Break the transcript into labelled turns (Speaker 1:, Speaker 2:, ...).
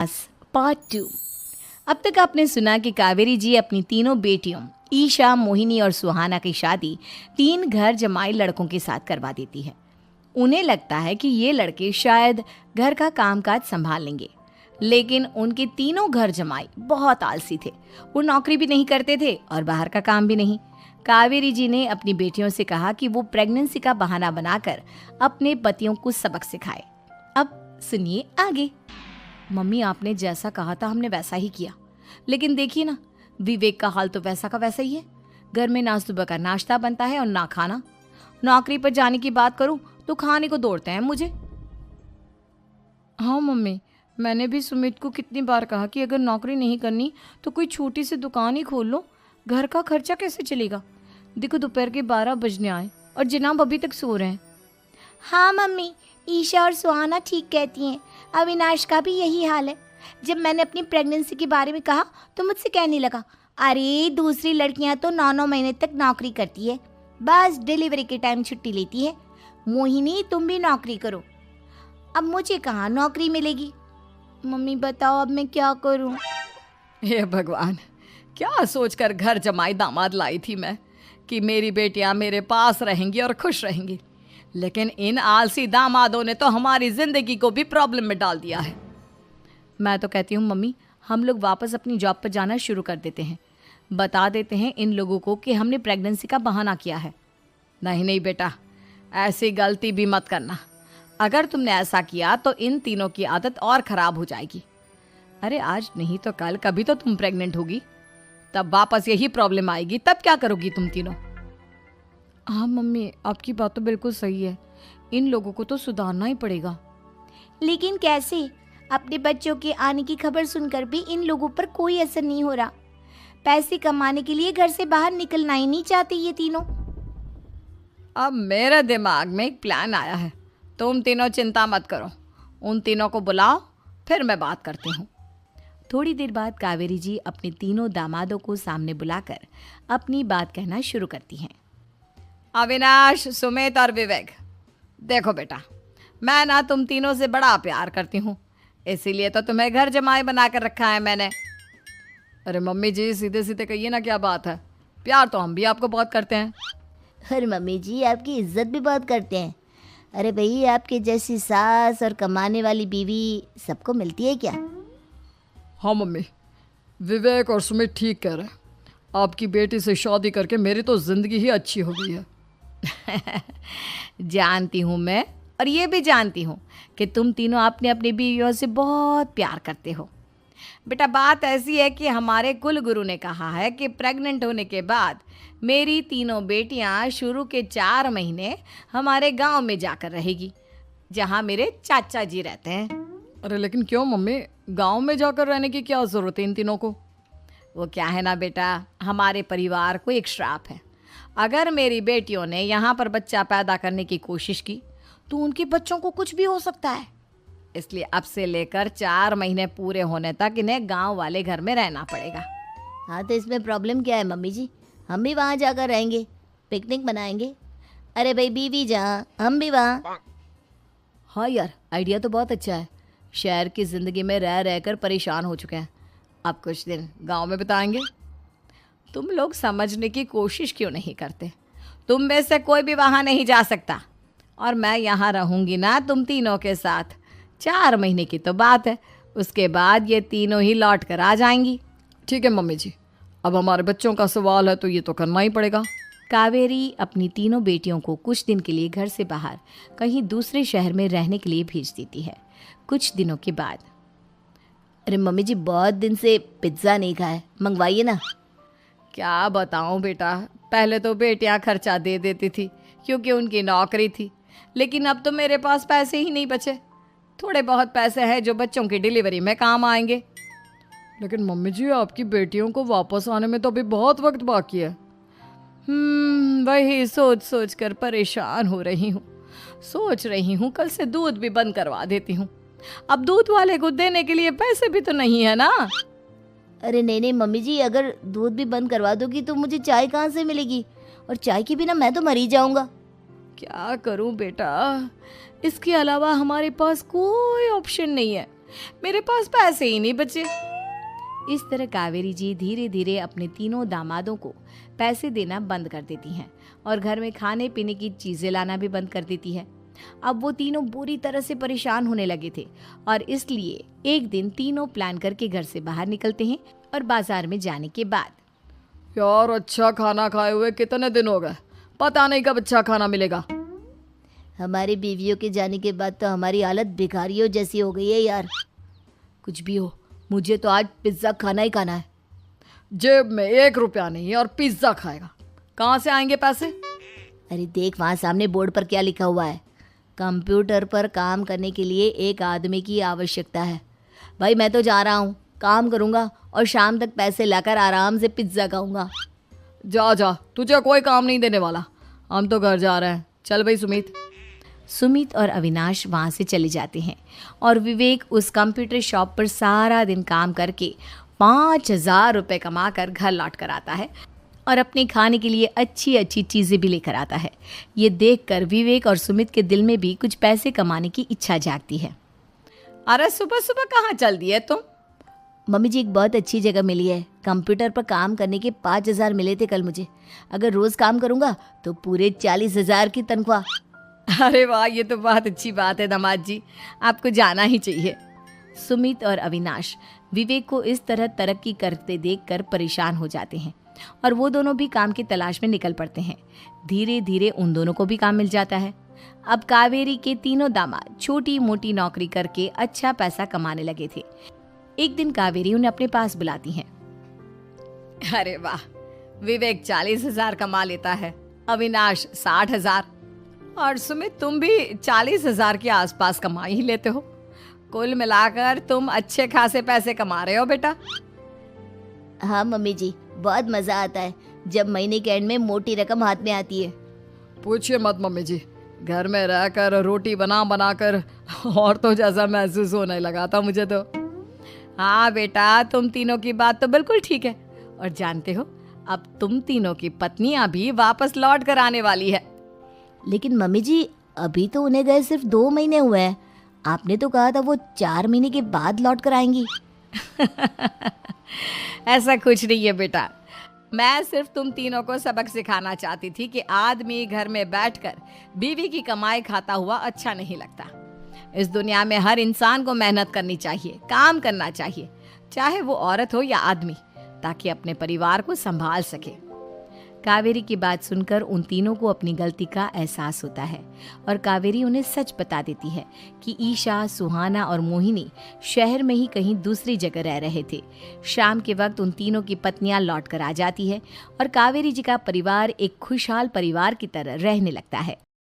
Speaker 1: Part 2। अब तक आपने सुना कि कावेरी जी अपनी तीनों बेटियों ईशा, मोहिनी और सुहाना की शादी 3 घर जमाई लड़कों के साथ करवा देती है। उन्हें लगता है कि ये लड़के शायद घर का कामकाज संभाल लेंगे, लेकिन उनके तीनों घर जमाई बहुत आलसी थे। वो नौकरी भी नहीं करते थे और बाहर का काम भी नहीं। कावेरी जी ने अपनी बेटियों से कहा कि वो प्रेगनेंसी का बहाना बनाकर अपने पतियों को सबक सिखाए। अब सुनिए आगे। मम्मी, आपने जैसा कहा था हमने वैसा ही किया, लेकिन देखिए ना, विवेक का हाल तो वैसा का वैसा ही है। घर में ना सुबह का नाश्ता बनता है और ना खाना। नौकरी पर जाने की बात करूं तो खाने को दौड़ते हैं मुझे। हाँ मम्मी, मैंने भी सुमित को कितनी बार कहा कि अगर नौकरी नहीं करनी तो कोई छोटी सी दुकान ही खोल लो। घर का खर्चा कैसे चलेगा? देखो दोपहर के 12 बजने आए और जनाब अभी तक सो रहे हैं।
Speaker 2: हाँ मम्मी, ईशा और सुहाना ठीक कहती हैं। अविनाश का भी यही हाल है। जब मैंने अपनी प्रेगनेंसी के बारे में कहा तो मुझसे कहने लगा, अरे दूसरी लड़कियां तो 9-9 महीने तक नौकरी करती है, बस डिलीवरी के टाइम छुट्टी लेती है। मोहिनी, तुम भी नौकरी करो। अब मुझे कहाँ नौकरी मिलेगी? मम्मी बताओ, अब मैं क्या करूँ?
Speaker 1: हे भगवान, क्या सोचकर घर जमाई दामाद लाई थी मैं कि मेरी बेटियां मेरे पास रहेंगी और खुश रहेंगी, लेकिन इन आलसी दामादों ने तो हमारी जिंदगी को भी प्रॉब्लम में डाल दिया है। मैं तो कहती हूँ मम्मी, हम लोग वापस अपनी जॉब पर जाना शुरू कर देते हैं। बता देते हैं इन लोगों को कि हमने प्रेगनेंसी का बहाना किया है। नहीं नहीं बेटा, ऐसी गलती भी मत करना। अगर तुमने ऐसा किया तो इन तीनों की आदत और ख़राब हो जाएगी। अरे आज नहीं तो कल कभी तो तुम प्रेग्नेंट होगी, तब वापस यही प्रॉब्लम आएगी। तब क्या करोगी तुम तीनों? हाँ मम्मी, आपकी बात तो बिल्कुल सही है। इन लोगों को तो सुधारना ही पड़ेगा।
Speaker 2: लेकिन कैसे? अपने बच्चों के आने की खबर सुनकर भी इन लोगों पर कोई असर नहीं हो रहा। पैसे कमाने के लिए घर से बाहर निकलना ही नहीं चाहते ये तीनों।
Speaker 1: अब मेरे दिमाग में एक प्लान आया है। तुम तीनों चिंता मत करो, उन तीनों को बुलाओ, फिर मैं बात करती हूँ। थोड़ी देर बाद कावेरी जी अपने तीनों दामादों को सामने बुलाकर अपनी बात कहना शुरू करती हैं। अविनाश, सुमित और विवेक, देखो बेटा, मैं ना तुम तीनों से बड़ा प्यार करती हूँ, इसीलिए तो तुम्हें घर जमाई बना कर रखा है मैंने। अरे मम्मी जी, सीधे सीधे कहिए ना, क्या बात है? प्यार तो हम भी आपको बहुत करते हैं।
Speaker 2: अरे मम्मी जी, आपकी इज्जत भी बहुत करते हैं। अरे भाई, आपके जैसी सास और कमाने वाली बीवी सबको मिलती है क्या?
Speaker 1: हाँ मम्मी, विवेक और सुमित ठीक कह रहे हैं। आपकी बेटी से शादी करके मेरी तो ज़िंदगी ही अच्छी हो गई है। जानती हूँ मैं, और ये भी जानती हूँ कि तुम तीनों अपने अपनी बीवियों से बहुत प्यार करते हो। बेटा, बात ऐसी है कि हमारे कुल गुरु ने कहा है कि प्रेग्नेंट होने के बाद मेरी तीनों बेटियाँ शुरू के 4 महीने हमारे गांव में जाकर रहेगी, जहाँ मेरे चाचा जी रहते हैं। अरे लेकिन क्यों मम्मी, गांव में जाकर रहने की क्या ज़रूरत है इन तीनों को? वो क्या है ना बेटा, हमारे परिवार को एक श्राप है। अगर मेरी बेटियों ने यहाँ पर बच्चा पैदा करने की कोशिश की तो उनके बच्चों को कुछ भी हो सकता है। इसलिए अब से लेकर 4 महीने पूरे होने तक इन्हें गांव वाले घर में रहना पड़ेगा।
Speaker 2: हाँ, तो इसमें प्रॉब्लम क्या है मम्मी जी? हम भी वहाँ जाकर रहेंगे, पिकनिक मनाएंगे। अरे भाई, बीवी जहाँ हम भी वहाँ।
Speaker 1: हाँ यार, आइडिया तो बहुत अच्छा है। शहर की ज़िंदगी में रह रहकर परेशान हो चुके हैं, अब कुछ दिन गांव में बिताएंगे। तुम लोग समझने की कोशिश क्यों नहीं करते? तुम में से कोई भी वहाँ नहीं जा सकता, और मैं यहाँ रहूँगी ना तुम तीनों के साथ। 4 महीने की तो बात है, उसके बाद ये तीनों ही लौट कर आ जाएंगी। ठीक है मम्मी जी, अब हमारे बच्चों का सवाल है तो ये तो करना ही पड़ेगा। कावेरी अपनी तीनों बेटियों को कुछ दिन के लिए घर से बाहर कहीं दूसरे शहर में रहने के लिए भेज देती है। कुछ दिनों के बाद,
Speaker 2: अरे मम्मी जी, बहुत दिन से पिज्ज़ा नहीं खाया, मंगवाइए ना।
Speaker 1: क्या बताऊं बेटा, पहले तो बेटियां खर्चा दे देती थी क्योंकि उनकी नौकरी थी, लेकिन अब तो मेरे पास पैसे ही नहीं बचे। थोड़े बहुत पैसे हैं जो बच्चों की डिलीवरी में काम आएंगे। लेकिन मम्मी जी, आपकी बेटियों को वापस आने में तो अभी बहुत वक्त बाकी है। वही सोच सोच कर परेशान हो रही हूँ। सोच रही हूँ कल से दूध भी बंद करवा देती हूँ। अब दूध वाले को देने के लिए पैसे भी तो नहीं है ना।
Speaker 2: अरे नहीं नहीं मम्मी जी, अगर दूध भी बंद करवा दोगी तो मुझे चाय कहाँ से मिलेगी? और चाय के बिना मैं तो मर ही जाऊंगा।
Speaker 1: क्या करूं बेटा, इसके अलावा हमारे पास कोई ऑप्शन नहीं है। मेरे पास पैसे ही नहीं बचे। इस तरह कावेरी जी धीरे धीरे अपने तीनों दामादों को पैसे देना बंद कर देती हैं और घर में खाने पीने की चीजें लाना भी बंद कर देती है। अब वो तीनों बुरी तरह से परेशान होने लगे थे और इसलिए एक दिन तीनों प्लान करके घर से बाहर निकलते हैं और बाजार में जाने के बाद,
Speaker 3: यार अच्छा खाना खाए हुए कितने दिन हो गए, पता नहीं कब अच्छा खाना मिलेगा।
Speaker 2: हमारी बीवियों के जाने के बाद तो हमारी हालत भिखारियों जैसी हो गई है यार।
Speaker 1: कुछ भी हो, मुझे तो आज पिज्ज़ा खाना ही खाना है।
Speaker 3: जेब में 1 रुपया नहीं और पिज्जा खाएगा, कहाँ से आएंगे पैसे?
Speaker 2: अरे देख वहाँ सामने बोर्ड पर क्या लिखा हुआ है, कंप्यूटर पर काम करने के लिए एक आदमी की आवश्यकता है। भाई मैं तो जा रहा हूँ, काम करूँगा और शाम तक पैसे लाकर आराम से पिज्ज़ा खाऊंगा।
Speaker 3: जा जा, तुझे कोई काम नहीं देने वाला, हम तो घर जा रहे हैं। चल भाई सुमित।
Speaker 1: सुमित और अविनाश वहाँ से चले जाते हैं और विवेक उस कंप्यूटर शॉप पर सारा दिन काम करके 5,000 रुपये कमा कर घर लौट कर आता है और अपने खाने के लिए अच्छी अच्छी चीज़ें भी लेकर आता है। ये देखकर विवेक और सुमित के दिल में भी कुछ पैसे कमाने की इच्छा जागती है।
Speaker 3: अरे सुबह सुबह कहाँ चल दी है तुम?
Speaker 2: मम्मी जी एक बहुत अच्छी जगह मिली है, कंप्यूटर पर काम करने के 5,000 मिले थे कल मुझे। अगर रोज़ काम करूँगा तो पूरे 40,000 की तनख्वाह।
Speaker 1: अरे वाह, ये तो बहुत अच्छी बात है दामाद जी, आपको जाना ही चाहिए। सुमित और अविनाश विवेक को इस तरह तरक्की करते देखकर परेशान हो जाते हैं और वो दोनों भी काम की तलाश में निकल पड़ते हैं। धीरे धीरे उन दोनों को भी काम मिल जाता है। अब कावेरी के तीनों दामाद छोटी मोटी नौकरी करके अच्छा पैसा कमाने लगे थे। एक दिन कावेरी उन्हें अपने पास बुलाती है।
Speaker 3: अरे वाह, विवेक 40,000 कमा लेता है, अविनाश 60,000 और सुमित तुम भी 40,000 के आसपास कमा ही लेते हो। कुल मिलाकर तुम अच्छे खासे पैसे कमा रहे हो बेटा।
Speaker 2: हाँ मम्मी जी, बहुत मज़ा आता है जब महीने के एंड में मोटी रकम हाथ में आती है।
Speaker 3: पूछिए मत मम्मी जी, घर में रहकर रोटी बना बना कर औरतों जैसा महसूस होने लगा था मुझे तो।
Speaker 1: हाँ बेटा, तुम तीनों की बात तो बिल्कुल ठीक है और जानते हो अब तुम तीनों की पत्नियां भी वापस लौट कर आने वाली है।
Speaker 2: लेकिन मम्मी जी अभी तो उन्हें गए सिर्फ 2 महीने हुए हैं, आपने तो कहा था वो 4 महीने के बाद लौट कर आएंगी।
Speaker 1: ऐसा कुछ नहीं है बेटा, मैं सिर्फ तुम तीनों को सबक सिखाना चाहती थी कि आदमी घर में बैठकर बीवी की कमाई खाता हुआ अच्छा नहीं लगता। इस दुनिया में हर इंसान को मेहनत करनी चाहिए, काम करना चाहिए, चाहे वो औरत हो या आदमी, ताकि अपने परिवार को संभाल सके। कावेरी की बात सुनकर उन तीनों को अपनी गलती का एहसास होता है और कावेरी उन्हें सच बता देती है कि ईशा, सुहाना और मोहिनी शहर में ही कहीं दूसरी जगह रह रहे थे। शाम के वक्त उन तीनों की पत्नियां लौट कर आ जाती है और कावेरी जी का परिवार एक खुशहाल परिवार की तरह रहने लगता है।